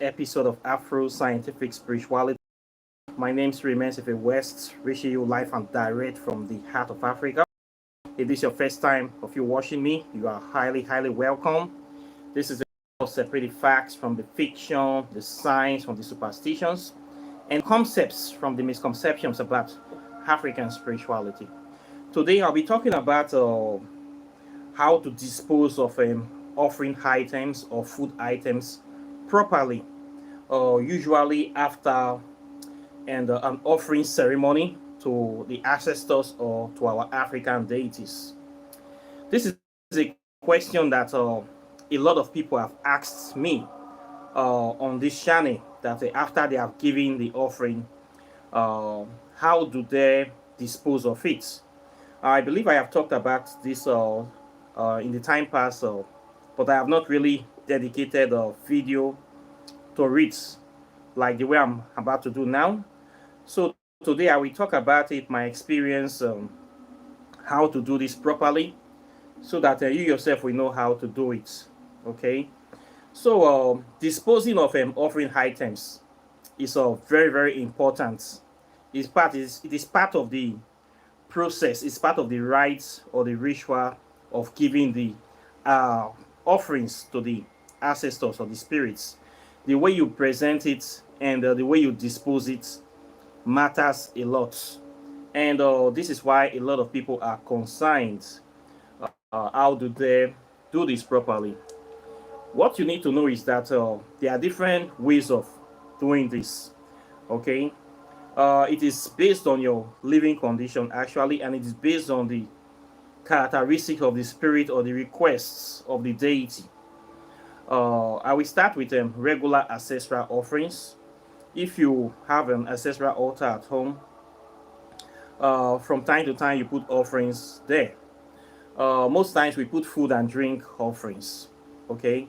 episode of Afro Scientific Spirituality. My name is Remains Ife West, reaching you live and direct from the heart of Africa. If this is your first time of you watching me, you are highly welcome. This is about separating facts from the fiction, the science from the superstitions, and concepts from the misconceptions about African spirituality. Today I'll be talking about how to dispose of offering items or food items properly, usually after an offering ceremony to the ancestors or to our African deities. This is a question that a lot of people have asked me on this channel, that after they have given the offering, how do they dispose of it? I believe I have talked about this in the time past, but I have not really dedicated a video to it like the way I'm about to do now. So today I will talk about it, my experience, how to do this properly, so that you yourself will know how to do it. Okay. So disposing of offering items is very important. It is part of the process. It's part of the rites or the ritual of giving the uh, offerings to the ancestors or the spirits. The way you present it and the way you dispose it matters a lot. And this is why a lot of people are concerned. How do they do this properly? What you need to know is that there are different ways of doing this. Okay. It is based on your living condition actually, and it is based on the characteristics of the spirit or the requests of the deity. I will start with regular ancestral offerings. If you have an ancestral altar at home, from time to time you put offerings there. Most times we put food and drink offerings. Okay,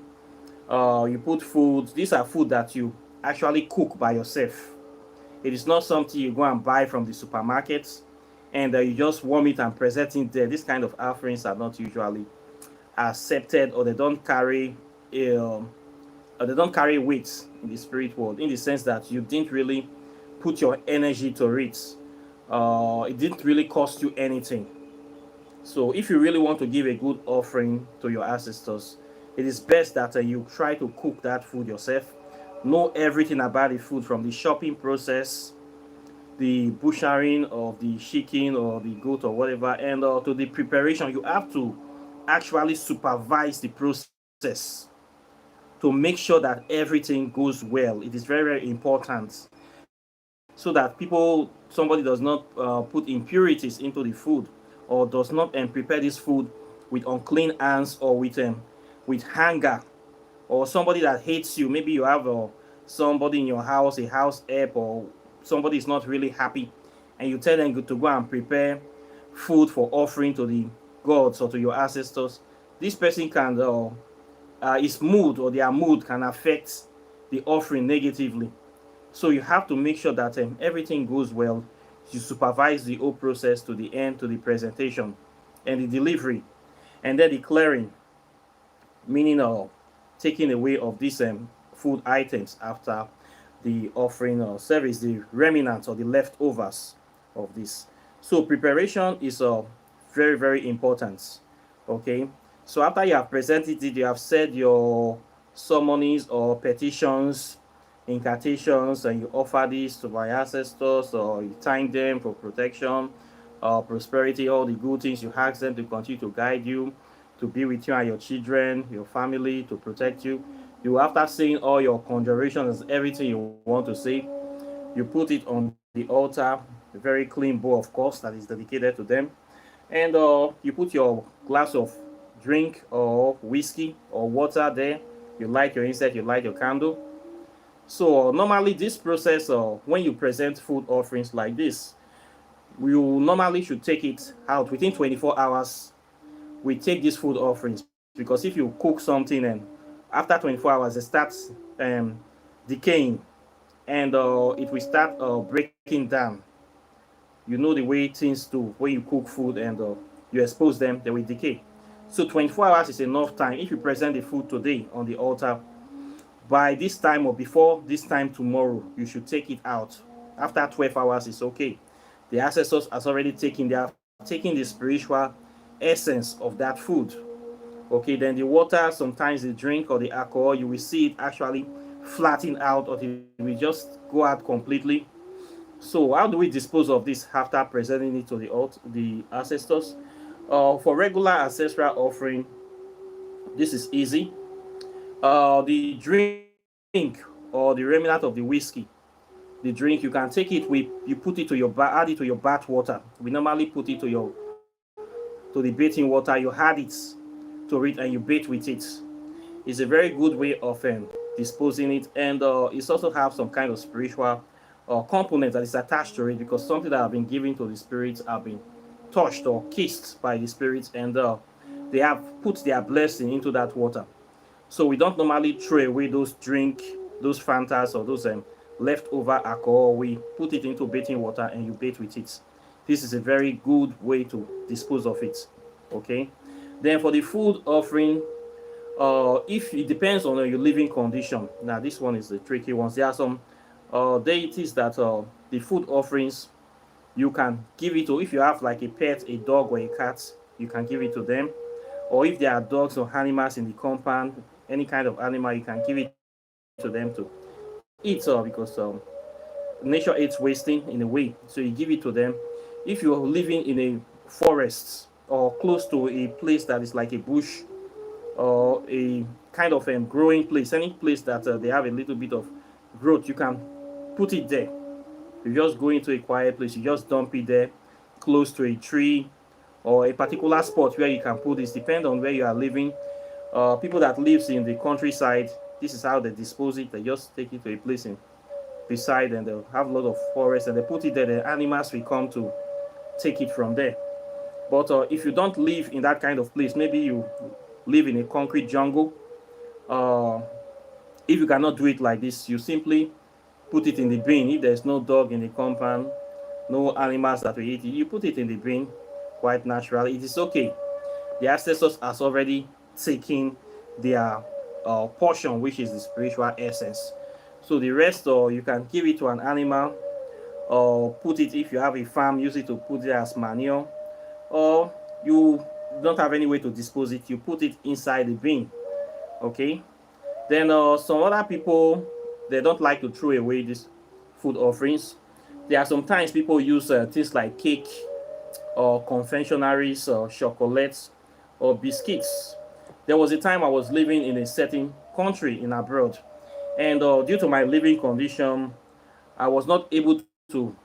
you put food. These are food that you actually cook by yourself. It is not something you go and buy from the supermarkets and you just warm it and present it there. This kind of offerings are not usually accepted, or they don't carry weight in the spirit world, in the sense that you didn't really put your energy to it. It didn't really cost you anything. So if you really want to give a good offering to your ancestors, it is best that you try to cook that food yourself. Know everything about the food, from the shopping process, the butchering of the chicken or the goat or whatever, and to the preparation. You have to actually supervise the process to make sure that everything goes well. It is very important, so that somebody does not put impurities into the food, or does not prepare this food with unclean hands, or with hunger, or somebody that hates you. Maybe you have somebody in your house, a house help, or somebody is not really happy, and you tell them to go and prepare food for offering to the gods or to your ancestors. This person can his mood or their mood can affect the offering negatively. So you have to make sure that everything goes well. You supervise the whole process to the end, to the presentation and the delivery, and then declaring, meaning taking away of these food items after the offering service, the remnants or the leftovers of this. So preparation is very important. Okay, so after you have presented it, you have said your summonings or petitions, incantations, and you offer this to my ancestors, or you thank them for protection, prosperity, all the good things. You ask them to continue to guide you, to be with you and your children, your family, to protect you. You, after saying all your conjurations, everything you want to say, you put it on the altar, a very clean bowl, of course, that is dedicated to them. And you put your glass of drink or whiskey or water there. You light your incense, you light your candle. So normally this process, when you present food offerings like this, you normally should take it out within 24 hours. We take these food offerings, because if you cook something and after 24 hours it starts decaying, and it will start breaking down. You know the way things do when you cook food, and you expose them, they will decay. So 24 hours is enough time. If you present the food today on the altar, By this time or before this time tomorrow, you should take it out. After 12 hours, it's okay. The ancestors has already taken, they have taken the spiritual essence of that food. Okay, then the water, sometimes the drink or the alcohol, you will see it actually flatten out, or it will just go out completely. So how do we dispose of this after presenting it to the ancestors? For regular ancestral offering, this is easy. The drink or the remnant of the whiskey, the drink, you can take it with, you put it to your add it to your bath water. We normally put it to the bathing water. You add it to it and you bathe with it. It's a very good way of disposing it, and it's also have some kind of spiritual component that is attached to it, because something that have been given to the spirits have been touched or kissed by the spirits, and they have put their blessing into that water. So we don't normally throw away those drink, those Fantas or those leftover alcohol. We put it into bathing water and you bathe with it. This is a very good way to dispose of it. Okay. Then for the food offering, if it depends on your living condition. Now this one is the tricky ones. There are some deities that the food offerings you can give it to. If you have like a pet, a dog or a cat, you can give it to them. Or if there are dogs or animals in the compound, any kind of animal, you can give it to them to eat, because nature hates wasting in a way. So you give it to them. If you're living in a forest or close to a place that is like a bush or a kind of growing place, any place that they have a little bit of growth, you can put it there. You just go into a quiet place, you just dump it there, close to a tree or a particular spot where you can put this. Depend on where you are living. People that lives in the countryside, this is how they dispose it. They just take it to a place in beside, and they'll have a lot of forest, and they put it there. The animals will come to take it from there. But if you don't live in that kind of place, maybe you live in a concrete jungle, uh, if you cannot do it like this, you simply put it in the bin. If there's no dog in the compound, no animals that will eat it, you put it in the bin quite naturally. It is okay. The ancestors has already taken their portion, which is the spiritual essence. So the rest, or you can give it to an animal, or put it, if you have a farm, use it to put it as manure, or you don't have any way to dispose it, you put it inside the bin. Okay. Then some other people, they don't like to throw away these food offerings. There are sometimes people use things like cake or confectionaries or chocolates or biscuits. There was a time I was living in a certain country in abroad, and due to my living condition, I was not able to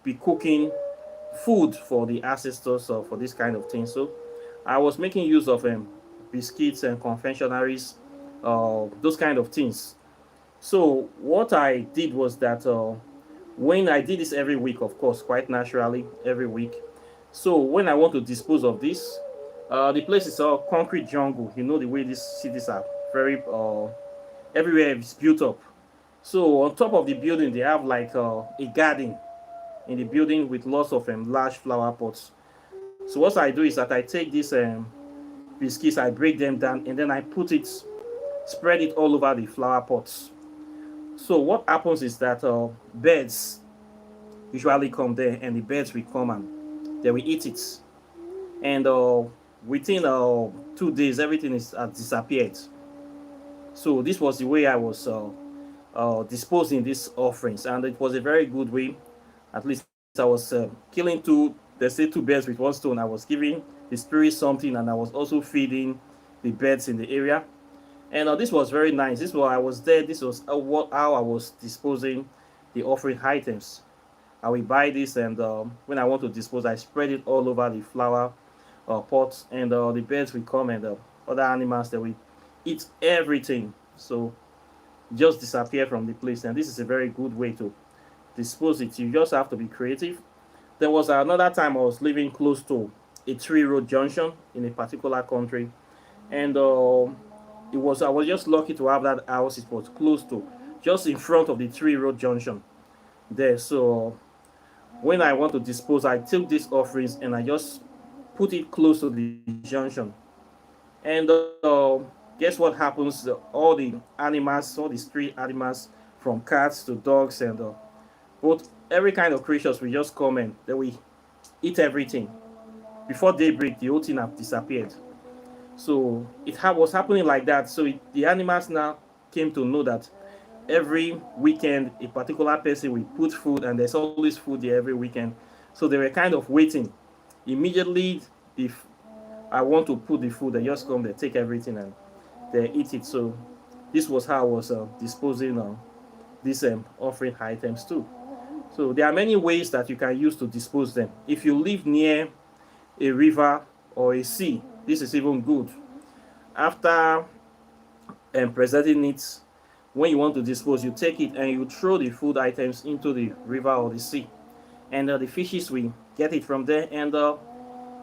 be cooking food for the ancestors or for this kind of thing. So I was making use of biscuits and confectionaries, those kind of things. So what I did was that when I did this every week, of course, quite naturally, every week. So when I want to dispose of this, the place is a concrete jungle. You know the way these cities are very everywhere is built up. So on top of the building, they have like a garden in the building with lots of large flower pots. So what I do is that I take these biscuits, I break them down, and then I put it, spread it all over the flower pots. So what happens is that birds usually come there, and the birds will come and they will eat it. And within 2 days, everything is disappeared. So this was the way I was disposing these offerings, and it was a very good way. At least I was killing they say two birds with one stone. I was giving the spirit something, and I was also feeding the birds in the area. And this was very nice. This was I was there. This was how I was disposing the offering items. I will buy this, and when I want to dispose, I spread it all over the flower pots, and the birds will come, and other animals, they will eat everything. So just disappear from the place. And this is a very good way to dispose it. You just have to be creative. There was another time I was living close to a three road junction in a particular country, and I was just lucky to have that house. It was close to, just in front of the three road junction there. So when I want to dispose, I took these offerings and I just put it close to the junction. And guess what happens? All the animals, all the street animals, from cats to dogs and both every kind of creatures will just come and they will eat everything. Before daybreak, the whole thing have disappeared. So was happening like that. So the animals now came to know that every weekend a particular person will put food, and there's always food there every weekend. So they were kind of waiting. Immediately, if I want to put the food, they just come, they take everything and they eat it. So this was how I was disposing these offering items too. So there are many ways that you can use to dispose them. If you live near a river or a sea, this is even good. After presenting it, when you want to dispose, you take it and you throw the food items into the river or the sea, and the fishes will get it from there, and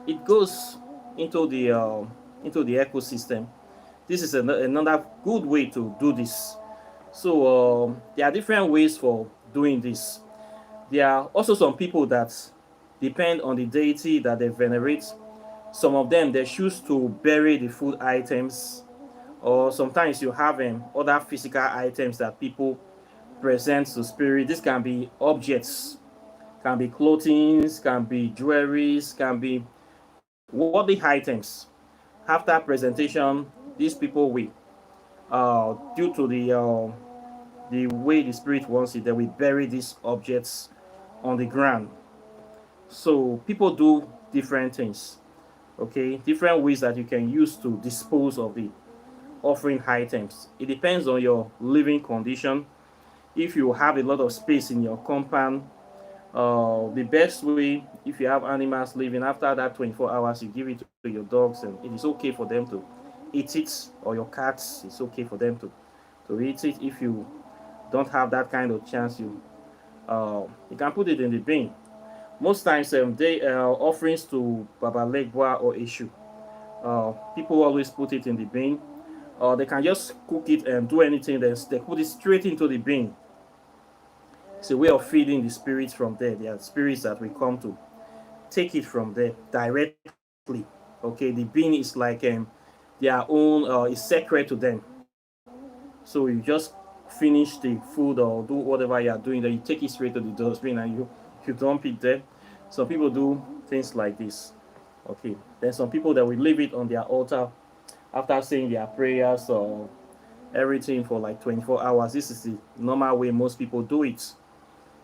it goes into the ecosystem. This is another good way to do this. So there are different ways for doing this. There are also some people that depend on the deity that they venerate. Some of them, they choose to bury the food items, or sometimes you have other physical items that people present to spirit. This can be objects, can be clothing, can be jewelries, can be worldly items. After presentation, these people will, due to the way the spirit wants it, they will bury these objects on the ground. So people do different things. Okay, different ways that you can use to dispose of the offering items. It depends on your living condition. If you have a lot of space in your compound, the best way, if you have animals living, after that 24 hours, you give it to your dogs, and it is okay for them to eat it, or your cats, it's okay for them to eat it. If you don't have that kind of chance, you can put it in the bin. Most times, they offerings to Baba Legba or Ishu, people always put it in the bin. They can just cook it and do anything, then they put it straight into the bin. It's a way of feeding the spirits from there. There are spirits that will come to take it from there directly. Okay, the bin is like their own, is sacred to them. So you just finish the food or do whatever you are doing, then you take it straight to the dustbin and you dump it there. Some people do things like this. Okay, then some people that will leave it on their altar after saying their prayers or everything for like 24 hours. This is the normal way most people do it.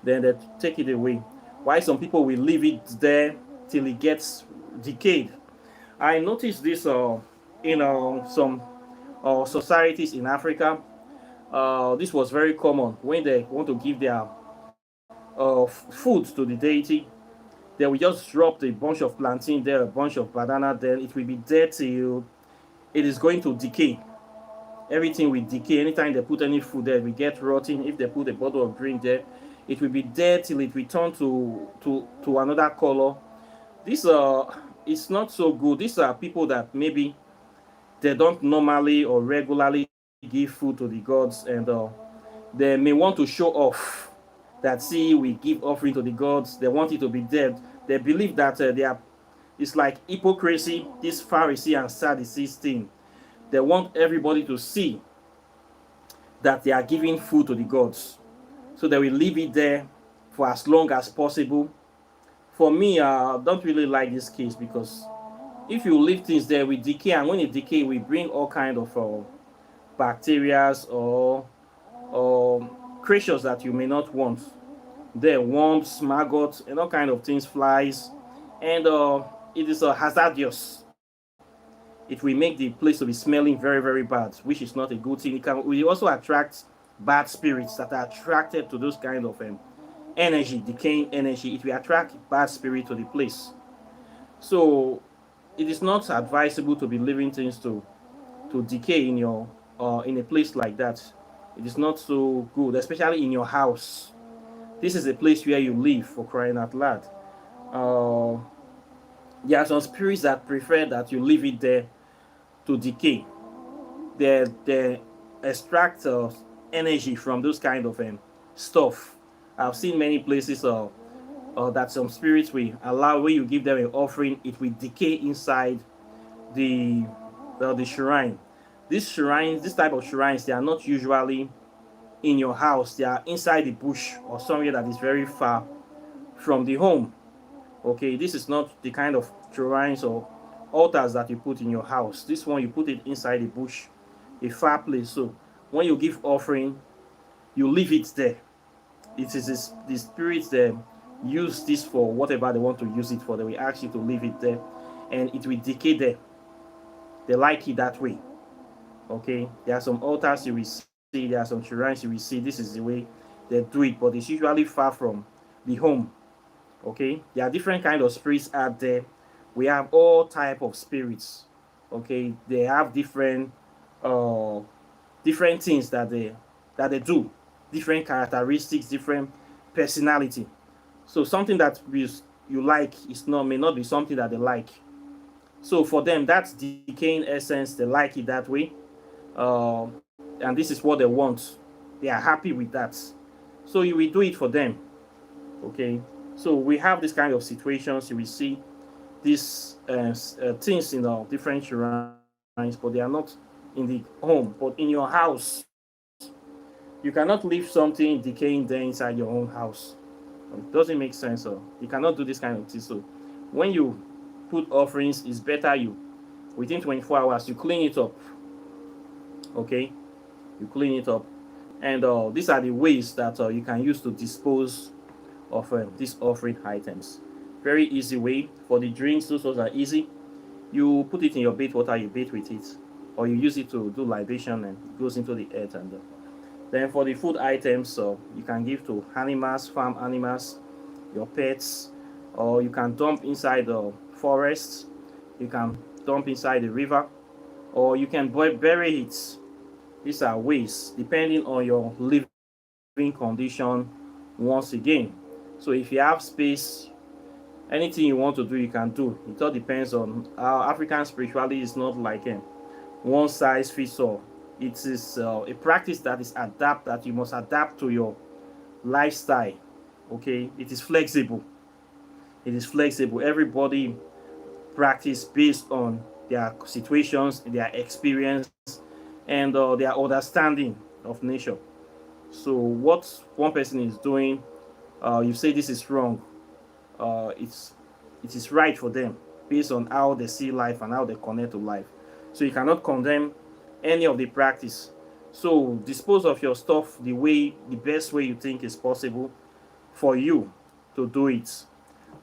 Then they take it away. Why some people will leave it there till it gets decayed. I noticed this in some societies in Africa. This was very common when they want to give their food to the deity. They will just drop a bunch of plantain there, a bunch of banana there. It will be there till it is going to decay. Everything will decay. Anytime they put any food there, it will get rotten. If they put a bottle of drink there, it will be there till it returns to another color. This it's not so good. These are people that maybe they don't normally or regularly give food to the gods, and they may want to show off that, see, we give offering to the gods. They want it to be dead. They believe that they are. It's like hypocrisy. This Pharisee and Sadducees thing. They want everybody to see that they are giving food to the gods, so they will leave it there for as long as possible. For me, I don't really like this case, because if you leave things there, we decay, and when it decay, we bring all kind of bacteria or creatures that you may not want. There, worms, maggots, and all kind of things, flies, and it is hazardous. It will make the place to be smelling very, very bad, which is not a good thing. We also attract bad spirits that are attracted to those kind of energy, decaying energy. It will attract bad spirit to the place. So it is not advisable to be leaving things to decay in your in a place like that. It is not so good, especially in your house. This is a place where you live, for crying out loud. There are some spirits that prefer that you leave it there to decay. They extract energy from those kind of stuff. I've seen many places that some spirits will allow, when you give them an offering, it will decay inside the shrine. These shrines, this type of shrines, they are not usually in your house. They are inside the bush or somewhere that is very far from the home. Okay, this is not the kind of shrines or altars that you put in your house. This one, you put it inside the bush, a far place. So when you give offering, you leave it there. It is this, the spirits that use this for whatever they want to use it for. They will ask you to leave it there, and it will decay there. They like it that way. Okay, there are some altars you will see, there are some shrines you will see. This is the way they do it, but it's usually far from the home. Okay, there are different kind of spirits out there. We have all type of spirits. Okay, they have uh different things that they do, different characteristics, different personality. So something that you like is not may not be something that they like. So for them, that's decaying essence. They like it that way, and this is what they want. They are happy with that. So you will do it for them. Okay. So we have this kind of situations. You will see these things in different shrines, but they are not in the home, but in your house. You cannot leave something decaying there inside your own house. It doesn't make sense. So you cannot do this kind of thing. So when you put offerings, it's better you within 24 hours you clean it up. Okay, you clean it up, and these are the ways that you can use to dispose of these offering items. Very easy way. For the drinks, those ones are easy. You put it in your bathe water, you bathe with it, or you use it to do libation, and it goes into the earth. And then for the food items, you can give to animals, farm animals, your pets, or you can dump inside the forest, you can dump inside the river, or you can bury it. These are ways depending on your living condition. Once again, so if you have space, anything you want to do, you can do. It all depends on our African spirituality. Is not like one size fits all. It is a practice that is that you must adapt to your lifestyle. Okay, it is flexible. It is flexible. Everybody practice based on their situations, their experience, and their understanding of nature. So what one person is doing, you say this is wrong. It is right for them based on how they see life and how they connect to life. So you cannot condemn any of the practice. So dispose of your stuff the best way you think is possible for you to do it.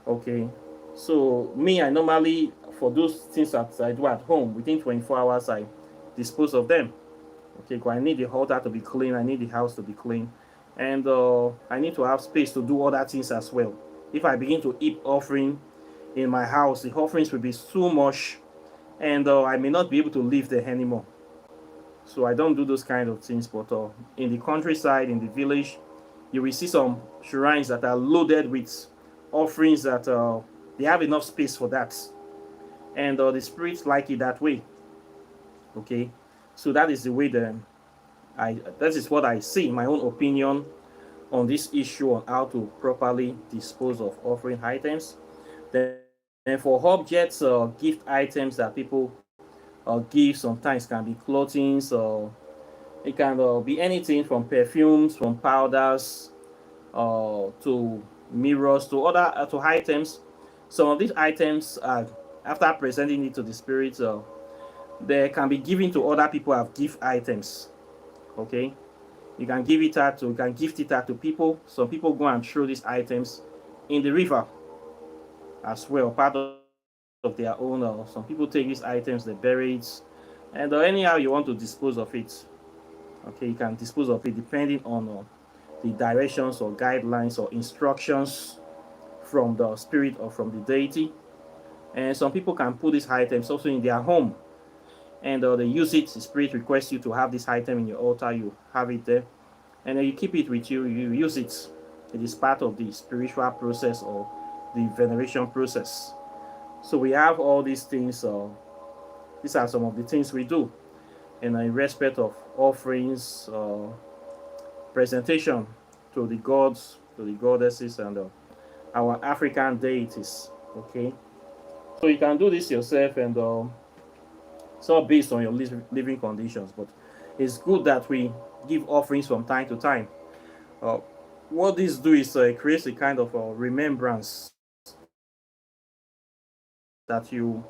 Okay. So me, I normally, for those things that I do at home, within 24 hours I dispose of them. Okay, because I need the altar to be clean, I need the house to be clean, and I need to have space to do other things as well. If I begin to heap offering in my house, the offerings will be so much, and I may not be able to live there anymore. So I don't do those kind of things. But in the countryside, in the village, you will see some shrines that are loaded with offerings that they have enough space for that, and the spirits like it that way. Okay, so that is the way that is what I see, my own opinion on this issue on how to properly dispose of offering items. Then for objects or gift items that people give, sometimes can be clothing, so it can be anything from perfumes, from powders, to mirrors, to other to items. Some of these items, after presenting it to the spirits, they can be given to other people as gift items. Okay, you can you can gift it out to people. Some people go and throw these items in the river as well, part of their own. Some people take these items, they bury it, and anyhow you want to dispose of it. Okay, you can dispose of it depending on the directions or guidelines or instructions from the spirit or from the deity. And some people can put these items also in their home, and they use it. The spirit requests you to have this item in your altar, you have it there, and then you keep it with you, you use it. It is part of the spiritual process or the veneration process. So we have all these things. These are some of the things we do in respect of offerings, presentation to the gods, to the goddesses, and our African deities. Okay, so you can do this yourself, and It's all based on your living conditions, but it's good that we give offerings from time to time. Uh, what this do is creates a kind of remembrance that you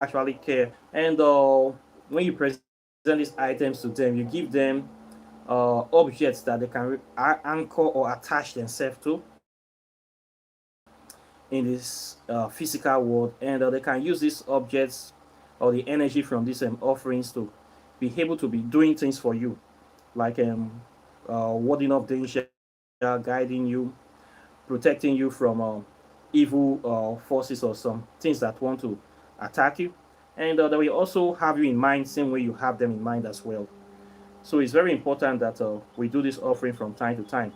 actually care. And when you present these items to them, you give them objects that they can anchor or attach themselves to in this physical world, and they can use these objects or the energy from these offerings to be able to be doing things for you, like warding off danger, guiding you, protecting you from evil forces or some things that want to attack you, and they will also have you in mind same way you have them in mind as well. So it's very important that we do this offering from time to time.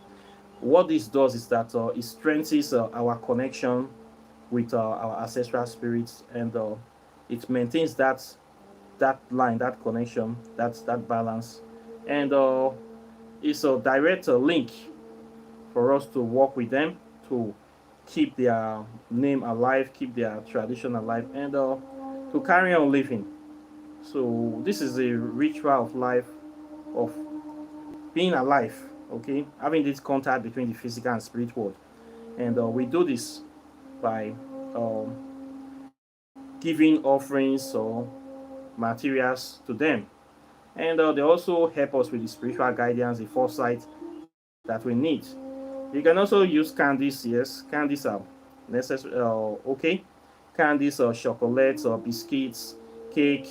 What this does is that it strengthens our connection with our ancestral spirits, and it maintains that line, that connection, that balance, and it's a direct link for us to work with them to keep their name alive, keep their tradition alive, and to carry on living. So this is a ritual of life, of being alive. Okay, having this contact between the physical and spirit world, and we do this by giving offerings or materials to them, and they also help us with the spiritual guidance, the foresight that we need. You can also use candies. Yes, candies are necessary. Okay, candies or chocolates or biscuits, cake.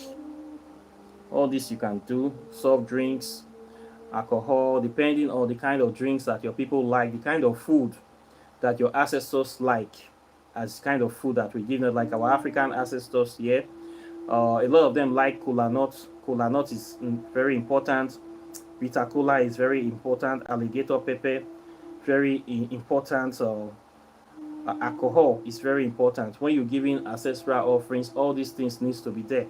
All this you can do. Soft drinks, alcohol, depending on the kind of drinks that your people like, the kind of food that your ancestors like, as kind of food that we give them, like our African ancestors here. A lot of them like kola nut. Kola nut is very important. Bitter cola is very important. Alligator pepper, very important. Alcohol is very important. When you're giving ancestral offerings, all these things needs to be there.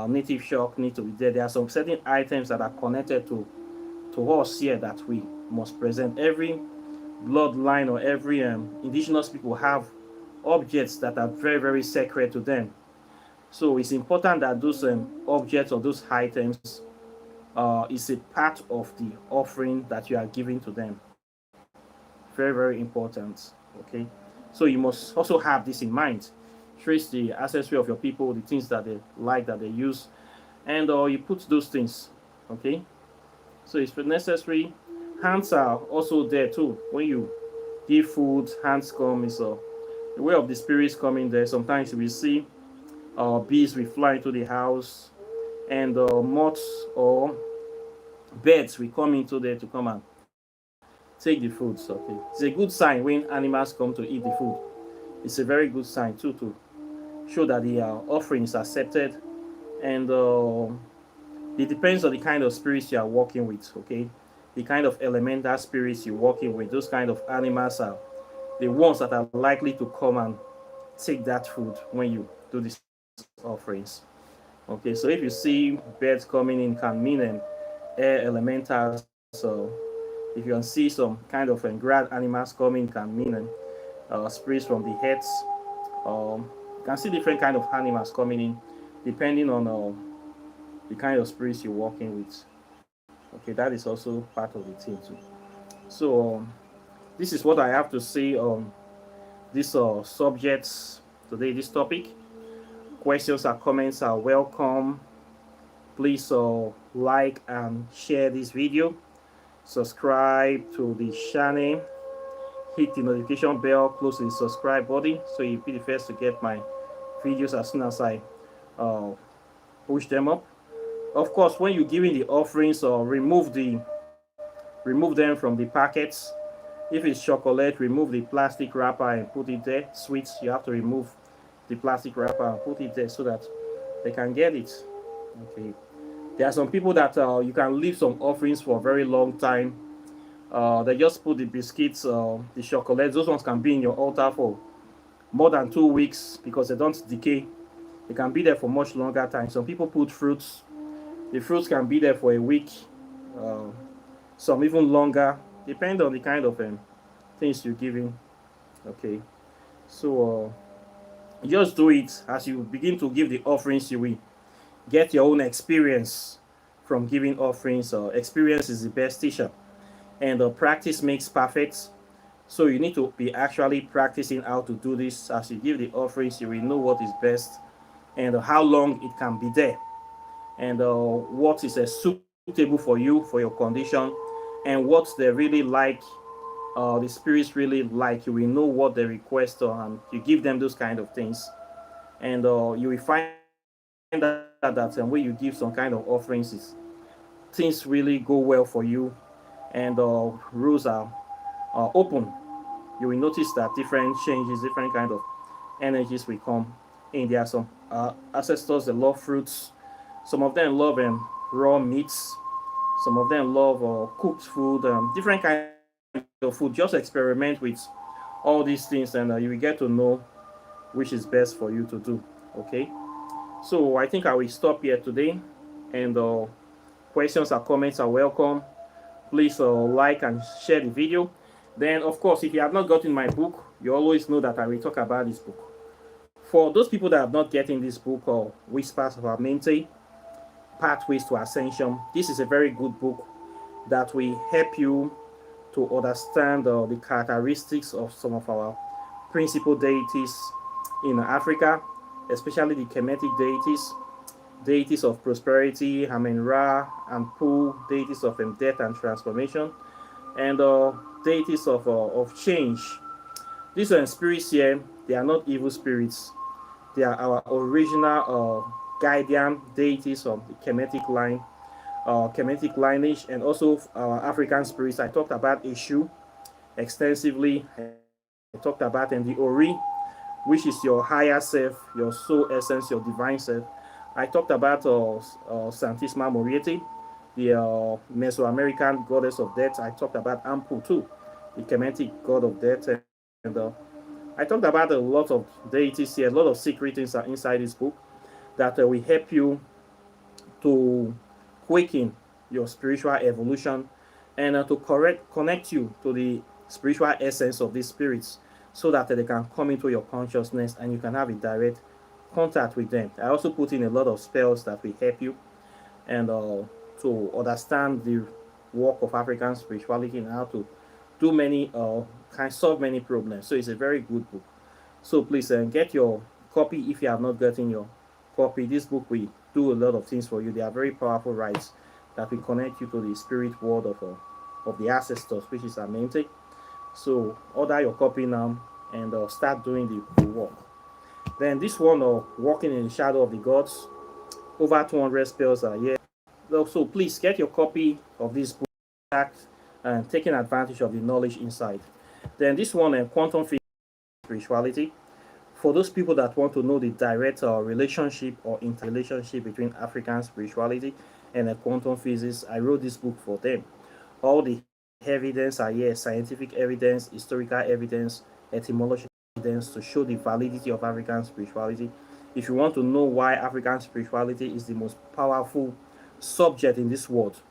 Native shock need to be there. There are some certain items that are connected to us here that we must present. Every bloodline or every indigenous people have objects that are very, very sacred to them. So it's important that those objects or those items is a part of the offering that you are giving to them. Very, very important. Okay. So you must also have this in mind. Trace the ancestry of your people, the things that they like, that they use, and you put those things. Okay. So it's necessary. Hands are also there too. When you give food, hands come. Is the way of the spirits coming there. Sometimes we see bees will fly into the house, and moths or birds will come into there to come and take the food. So, okay, it's a good sign when animals come to eat the food. It's a very good sign too to show that the offering is accepted, and it depends on the kind of spirits you are working with. Okay, the kind of elemental spirits you're working with, those kind of animals are the ones that are likely to come and take that food when you do these offerings. Okay, so if you see birds coming in, can mean air elementals. So if you can see some kind of grand animals coming, can mean spirits from the heads. You can see different kind of animals coming in, depending on the kind of spirits you're working with. Okay, that is also part of the thing too. So this is what I have to say on this subjects today, this topic. Questions or comments are welcome. Please like and share this video. Subscribe to the channel. Hit the notification bell close to the subscribe button so you'll be the first to get my videos as soon as I uh, push them up. Of course, when you're giving the offerings, remove them from the packets. If it's chocolate, remove the plastic wrapper and put it there. Sweets, you have to remove the plastic wrapper and put it there so that they can get it. Okay. There are some people that you can leave some offerings for a very long time. They just put the biscuits, the chocolates. Those ones can be in your altar for more than 2 weeks because they don't decay. They can be there for much longer time. Some people put fruits. The fruits can be there for a week. Uh, some even longer, depending on the kind of things you're giving. Okay, so Just do it. As you begin to give the offerings, you will get your own experience from giving offerings. Experience is the best teacher, and practice makes perfect. So you need to be actually practicing how to do this. As you give the offerings, you will know what is best and how long it can be there, and what is suitable for you, for your condition, and what they really like, the spirits really like. You will know what they request, and you give them those kind of things, and you will find out that when you give some kind of offerings, things really go well for you, and rules are open. You will notice that different changes, different kind of energies will come in. There are some ancestors that love fruits. Some of them love raw meats. Some of them love cooked food, different kind of food. Just experiment with all these things, and you will get to know which is best for you to do. Okay. So I think I will stop here today, and questions or comments are welcome. Please like and share the video. Then, of course, if you have not gotten my book, you always know that I will talk about this book. For those people that have not gotten this book, or Whispers of Our Mente, Pathways to Ascension, this is a very good book that will help you to understand the characteristics of some of our principal deities in Africa, especially the Kemetic deities, deities of prosperity, Amen Ra and Pu, deities of death and transformation, and deities of change. These are spirits here, they are not evil spirits. They are our original guardian deities of the Kemetic lineage, and also our African spirits. I talked about Eshu extensively. I talked about the Ori, which is your higher self, your soul essence, your divine self. I talked about Santisma Moriete, the Mesoamerican goddess of death. I talked about Ampu too, the Kemetic god of death, and I talked about a lot of deities here, a lot of secret things are inside this book that will help you to quicken your spiritual evolution, and to connect you to the spiritual essence of these spirits, so that they can come into your consciousness and you can have a direct contact with them. I also put in a lot of spells that will help you, and to understand the work of African spirituality and how to do many can solve many problems. So it's a very good book. So please get your copy if you have not gotten your copy. This book will do a lot of things for you. They are very powerful rites that will connect you to the spirit world of the ancestors, which is Amente. So order your copy now, and start doing the work. Then this one, Walking in the Shadow of the Gods, over 200 spells are here. So please get your copy of this book, and taking advantage of the knowledge inside. Then this one, Quantum Physics Spirituality, for those people that want to know the direct relationship or interrelationship between African spirituality and quantum physics. I wrote this book for them. All the evidence are here: scientific evidence, historical evidence, etymological evidence to show the validity of African spirituality. If you want to know why African spirituality is the most powerful subject in this world,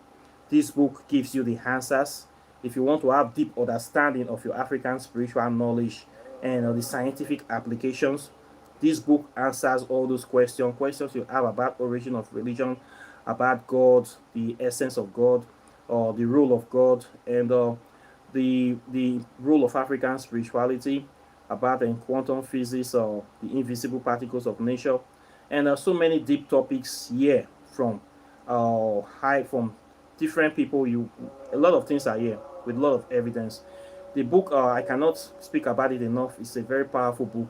this book gives you the answers. If you want to have deep understanding of your African spiritual knowledge and the scientific applications, this book answers all those questions you have about origin of religion, about God, the essence of God, or the role of God, and the role of African spirituality, about quantum physics, or the invisible particles of nature, and so many deep topics here from high from different people. A lot of things are here with a lot of evidence. The book, I cannot speak about it enough. It's a very powerful book,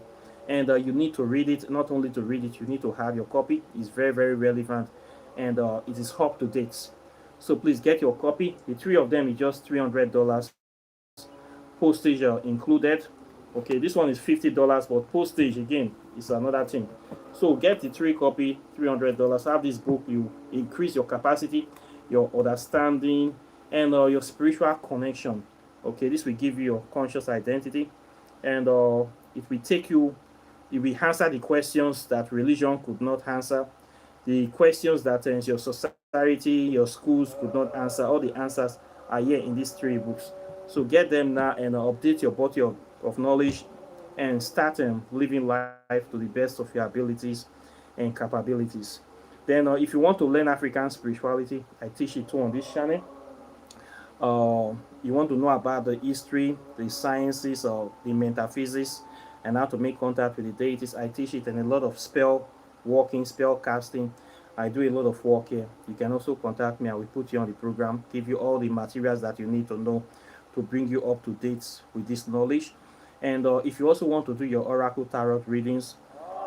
and you need to read it. Not only to read it, you need to have your copy. It's very, very relevant, and it is up to date. So please get your copy. The three of them is just $300, postage included. Okay, this one is $50, but postage again is another thing. So get the three copy, $300. Have this book. You increase your capacity, your understanding, and your spiritual connection. Okay, this will give you your conscious identity, and it will take you. It will answer the questions that religion could not answer, the questions that your society, your schools could not answer. All the answers are here in these three books. So get them now, and update your body of knowledge, and start living life to the best of your abilities and capabilities. Then, if you want to learn African spirituality, I teach it too on this channel. You want to know about the history, the sciences, or the metaphysics, and how to make contact with the deities, I teach it, and a lot of spell working, spell casting. I do a lot of work here. You can also contact me. I will put you on the program, give you all the materials that you need to know to bring you up to date with this knowledge. And if you also want to do your oracle tarot readings,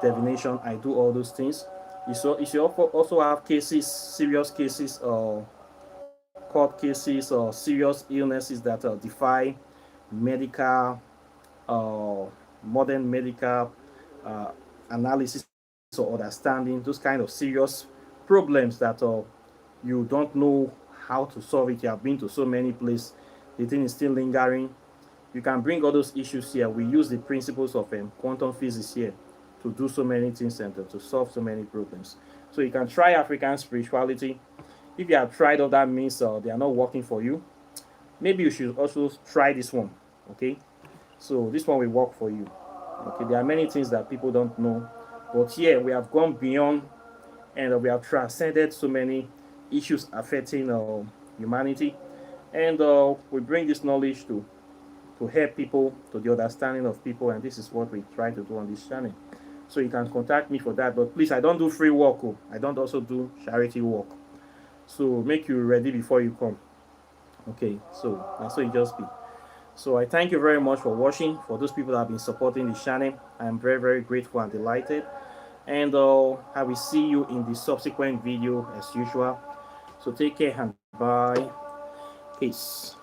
divination, I do all those things. You also have cases, serious cases, court cases, or serious illnesses that defy medical, uh, modern medical uh, analysis or understanding. Those kind of serious problems that you don't know how to solve it. You have been to so many places, the thing is still lingering. You can bring all those issues here. We use the principles of quantum physics here to do so many things and to solve so many problems. So you can try African spirituality. If you have tried other means they are not working for you, maybe you should also try this one. Okay, so this one will work for you. Okay, there are many things that people don't know, but here we have gone beyond and we have transcended so many issues affecting humanity, and we bring this knowledge to help people, to the understanding of people, and this is what we try to do on this channel. So you can contact me for that, but please, I don't do free work. I don't also do charity work. So make you ready before you come. Okay, so that's what it just be. So I thank you very much for watching. For those people that have been supporting the channel, I am very, very grateful and delighted. And I will see you in the subsequent video as usual. So take care and bye. Peace.